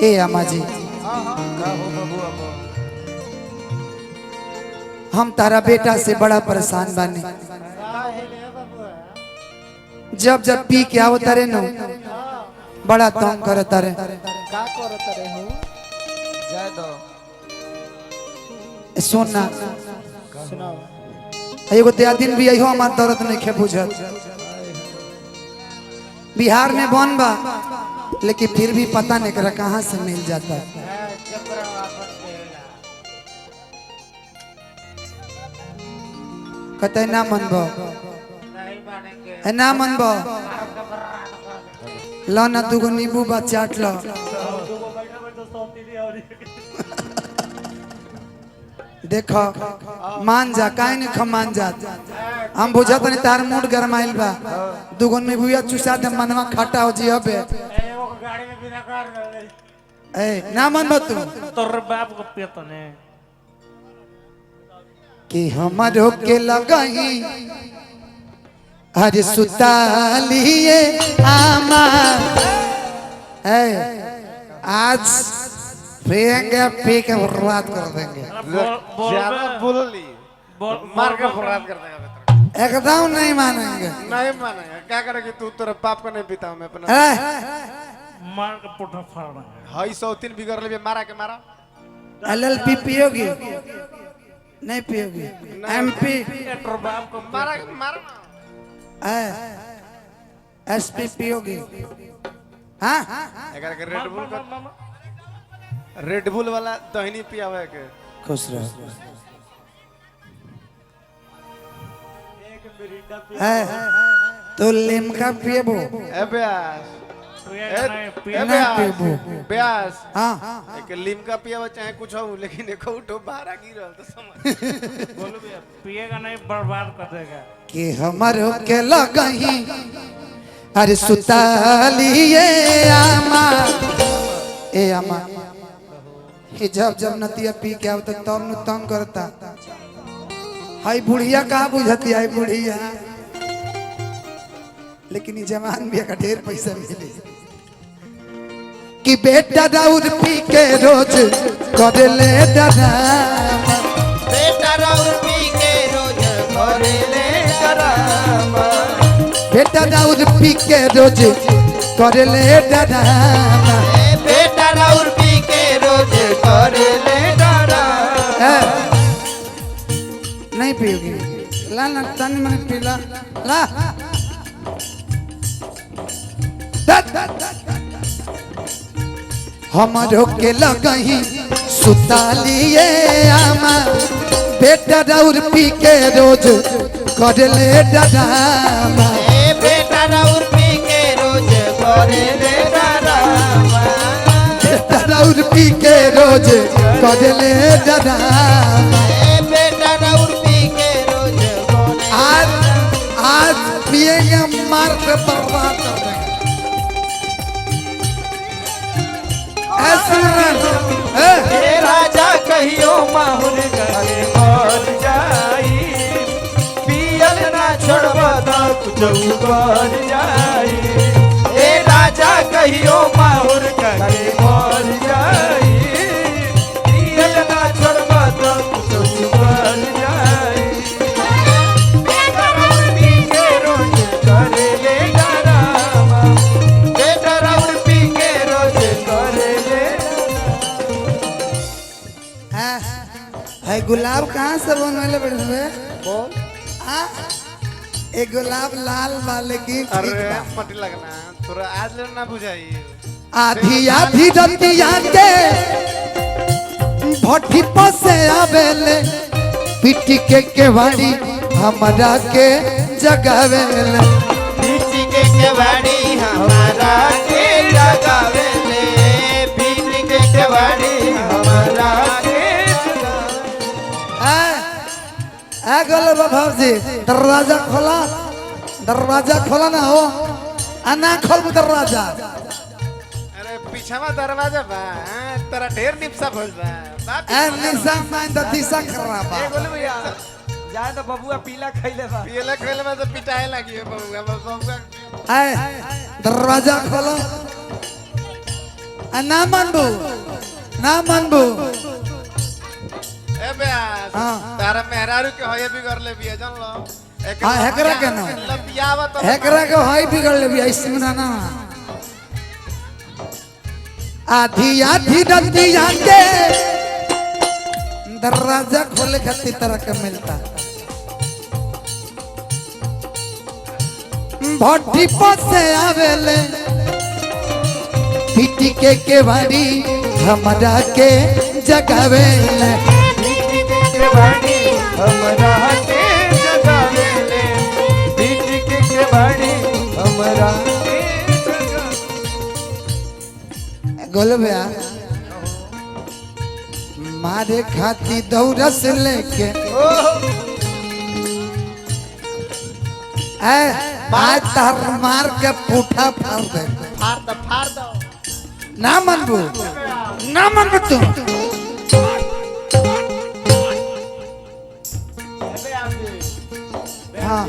ए अम्मा जी हम तारा बेटा से बड़ा परेशान बानी। जब जब पी के आओ तारे नो बड़ा तंग करता रे। का करत रे हो जाय दो सुनना सुनाओ एगो त्या दिन भी अइहो हमार दर्द नहीं खे बुझत। बिहार में बन बा लेकिन फिर भी पता नहीं करा कहाँ से मिल जाता। कहते ना मनबो ना मनबो लो ना दुगो नींबू बा चाट लो। देखो मान जा काहे नहीं खमान जा। हम बुझत नहीं तार मूड गरमाइल बा दुगो नींबूया चुसा दे मनवा खट्टा हो जी अबे ए ना मनबो तू तोर बाप को पेतने कि हमारो के लगाई अरे सुतालिए आमा है आज फेंगे पी के बर्बाद कर देंगे। ज्यादा बोलली मार के फरार कर देगा। एकदम नहीं मानेंगे। नहीं मानेगा क्या करेगी तू तेरे बाप को नहीं पीता हूं मैं अपना मार के पुठा फाड़ना है। हाई 103 बिगड़ ले मारा के मारा एलएलपी पियोगी नहीं पियोगी एमपी तोर बाप को मारा के मारा एसपी पियोगी हाँ अगर के रेड बुल वाला दही पियावे के खुश रहो। तो लिमका पिएबो ए ब्यास नहीं पिएबो ब्यास हाँ एक लिमका पियावे चाहे कुछ हो लेकिन एको उठो बाहर गिरल तो समझ बोलो भैया पिएगा नहीं बर्बाद कर देगा। कि हमारो के लगही अरे सुतालिए आमा ए आमा कि जब जब नतिया पी के आवत तब न तंग करता। हाय बुढ़िया कहाँ बुझती है बुढ़िया लेकिन ये जवान भी का ढेर पैसा मिले कि बेटा दाऊद पी के रोज कर ले डरामा बेटा राउर पी के रोज करे ले डरामा बेटा दाऊद पी के रोज कर ले डरामा बेटा राउर पी के रोज करे ले डरामा नहीं पियोगी ला ना तन मन पीला ला हमारो के लगही सुतालिए आमा बेटा दाऊद पी के रोज कर ले डरामा बेटा राउर पी के रोज करे ले डरामा बेटा दाऊद पी के रोज कर ले डरामा बेटा राउर पी के रोज करे आज पिएंगे मार के बर्बाद कर देंगे। हे राजा कहियो माहुर करे मर जाई पियल ना छोड़बा त कुछ कर जाई हे राजा कहियो माहुर करे मर जाई पियल ना छोड़बा त कुछ कर जाई बेटा राउर पी के रोज करे ले डरामा बेटा राउर पी के रोज करे ले है गुलाब कहाँ से बनवाले बड़े बोल एक गुलाब लाल वाले की अरे मटी लगना तोरा आज ले ना बुझाई आधी आधी रतिया के भट्टी पर से आवेले पिटी के केवाड़ी हमरा के जगावेले पीछे के केवाड़ी हमारा के जगावे ले पीछे के केवाड़ी हमारा के आ गल बाबूजी दरवाजा खोला ना हो आ ना खोल दरवाजा। अरे पीछा दरवाजा बा तेरा ढेर निपसा भइल बा बाप ए निशा मान द दिशा खराब ए बोल भैया जाए तो बबुआ पीला खैले बा पीले खेले में तो पिटाए लगी है बबुआ बबुआ ए दरवाजा खोलो ना मनबू ना मनबू ए ब्यास हाँ। तारा मेहरारू के होये भी कर ले बिया जान लो हाँ, हेकरा के ना। लतियावा तो हेकरा के हाई बिगड़ ले भी ऐसे में ना आधी आधी रतिया के दरवाजा खोले खातिर तरह के मिलता भट्टी पर से आवेले पीटी के बाड़ी हमरा के जगावेले हमरा के जगावेले पीटी के बाड़ी हमरा के जगावेले गोल भैया मारे खाती दौड़स लेके आज तार मार के पुठा फाड़ दे फाड़ दो ना मनबू तू हाँ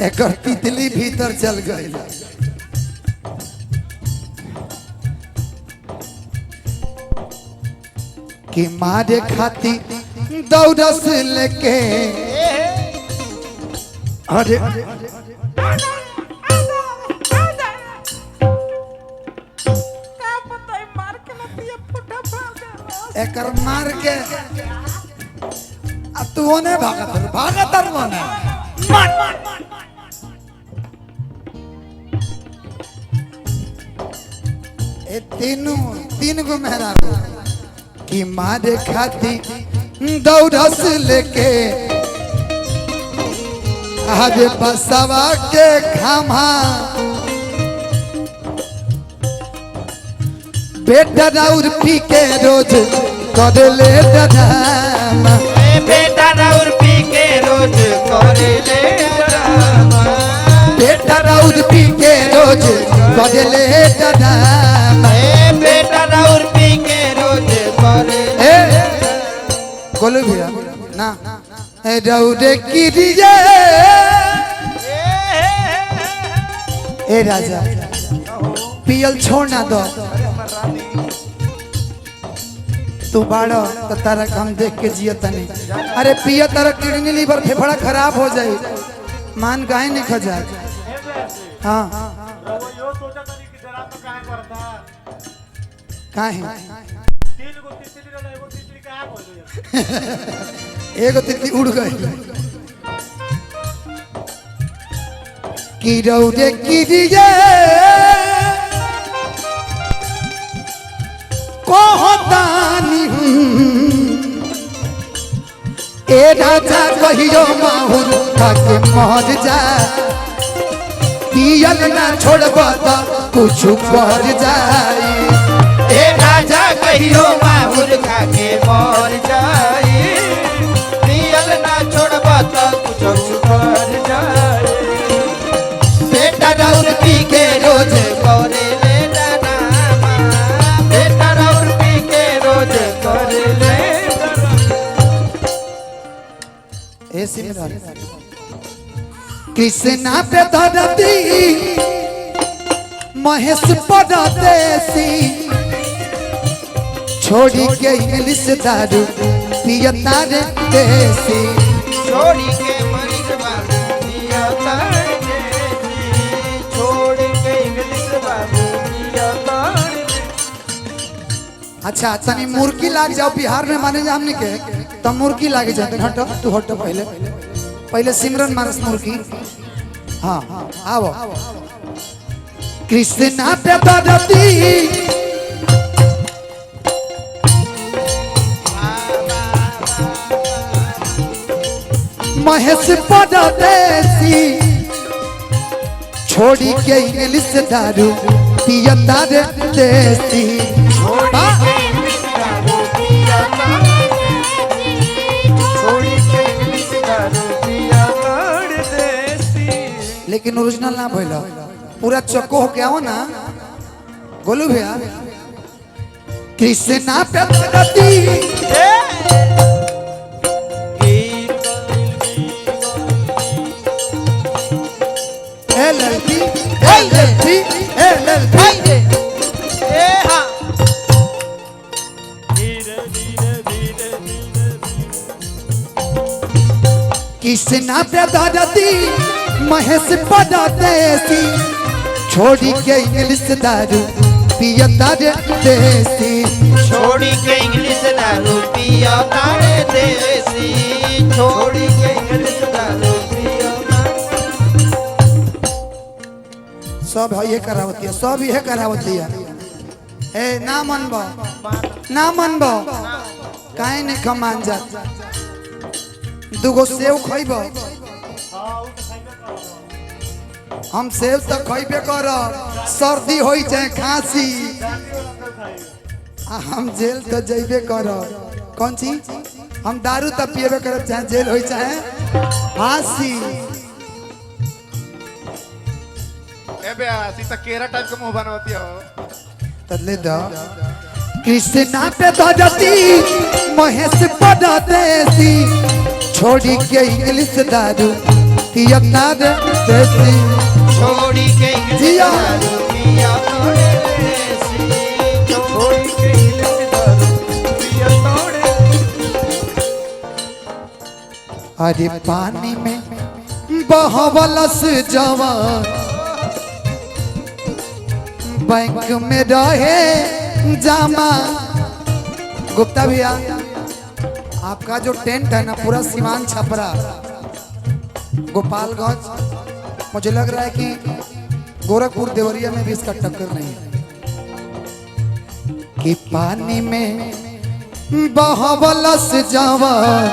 एक तितली भीतर चल गई कि मारे खाती दौड़स लेके अरे एकर मार के अब तू ओने भागत ओने ए तीन गो मेहरा कि मारे खाती दौड़स लेके आज बसवा के खामा बेटा राउर पी के रोज कर ले डरामा बेटा राउर पी के रोज करे ले डरामा बेटा राउर पी के रोज कर ले डरामा बेटा राउर पी के रोज करे ले बोलो भैया ना राउरे की रिये ए राजा पियल छोड़ ना दो तू बाड़ो तो तारा हम देख के जियो तनी अरे पिया तारा किडनी लीवर फेफड़ा खराब हो जाए मान गाय नहीं खा जाए हाँ काहे एगो तितली उड़ गई की रौदे की दिए कहतानी ए राजा कहियो माहुर खाके मर जा पियल ना छोड़ब तो कुछ कर जाई ए राजा कहियो माहुर खाके मर जाई पियल ना छोड़ब तो कुछ कर जाई बेटा राउर पी के रोज करे ले डरामा बेटा राउर पी के रोज करे ले ए सिमरन कृष्णा पे धरती महेश परदेसी छोड़ी के इंग्लिश दारू पियता रे देसी छोड़ी के मरीज बाबू दिया तार छोड़ के इंग्लिश बाबू दिया तार अच्छा तनी मुर्गी लाग जाओ बिहार में माने जा हमने के तो मुर्गी लाग जाते हटो तू हटो पहले सिमरन मारस मुर्गी हाँ आओ कृष्णा पे धरती महेश परदेसी छोड़ी के इंग्लिश दारू पियता रे देसी लेकिन ओरिजिनल ना भइल पूरा चक्को हो क्या हो ना गोलू भैया कृष्णा पे धरती LLP LLB हाय रे ए हाँ धीरे धीरे धीरे धीरे कृष्णा पे दादी महेश परदेसी छोड़ी के इंग्लिश दारू पियता रे देसी छोड़ी के इंग्लिश दारू पिया तारे देसी छोड़ी के इंग्लिश दारू पिया सब ये करावती है सब ये करावती है ए ना मनबो काहे ने कमान जा दुगो सेव खइबो हम सेव तो खइबे कर सर्दी होई चाहे खांसी हम जेल तो जइबे कर कौन चीज हम दारू तो पिएबे कर चाहे जेल होई चाहे फांसी ए बे सीता केरा टाइप का मुंह बनावती हो तले दा कृष्णा पे दादी महेश परदेसी छोड़ी के इंग्लिश दारू पियता रे देसी छोड़ी के इंग्लिश जिया। दारू पिया तारे देसी छोड़ी के इंग्लिश दारू पिया तारे अरे पानी में बहवलस जवान बैंक में रहे जमा गुप्ता भैया आपका जो टेंट है ना पूरा सीमान छपरा गोपालगंज मुझे लग रहा है कि गोरखपुर देवरिया में भी इसका टक्कर नहीं है कि पानी में बहवलस जवान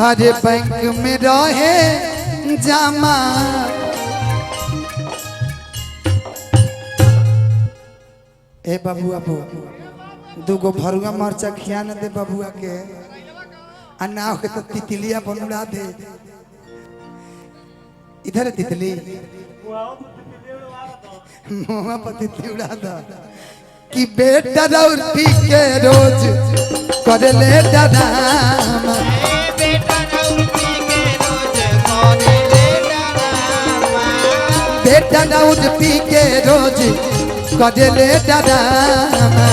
अरे बैंक में रहे जमा ए बबुआ दूगो भरुआ मरचा खिया न दे बबुआ के आ ना हो के तो तितलिया बनुड़ा दे इधर है तितली मुँह पर तितली उड़ा दो कि बेटा दौड़ पी के रोज कर ले डरामा बेटा राउती के रोज कोने ले डरामा बेटा दौड़ पी के रोज कर ले डरामा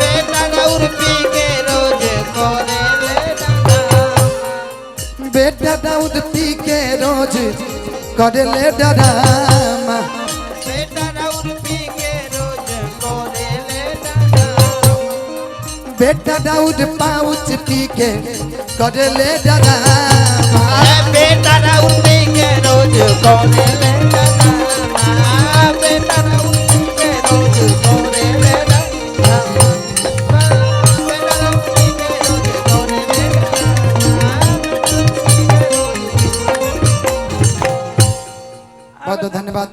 बेटा राउती के रोज कोने ले डरामा बेटा दूध पी के रोज कर ले डरामा बेटा राउती के रोज कोने ले डरामा बेटा दूध पाउच पी के कर ले डरामा बेटा राउती के रोज कोने ले डरामा बेटा राउती के रोज कोने ले डरामा बेटा राउती के रोज कोने ले बहुत बहुत धन्यवाद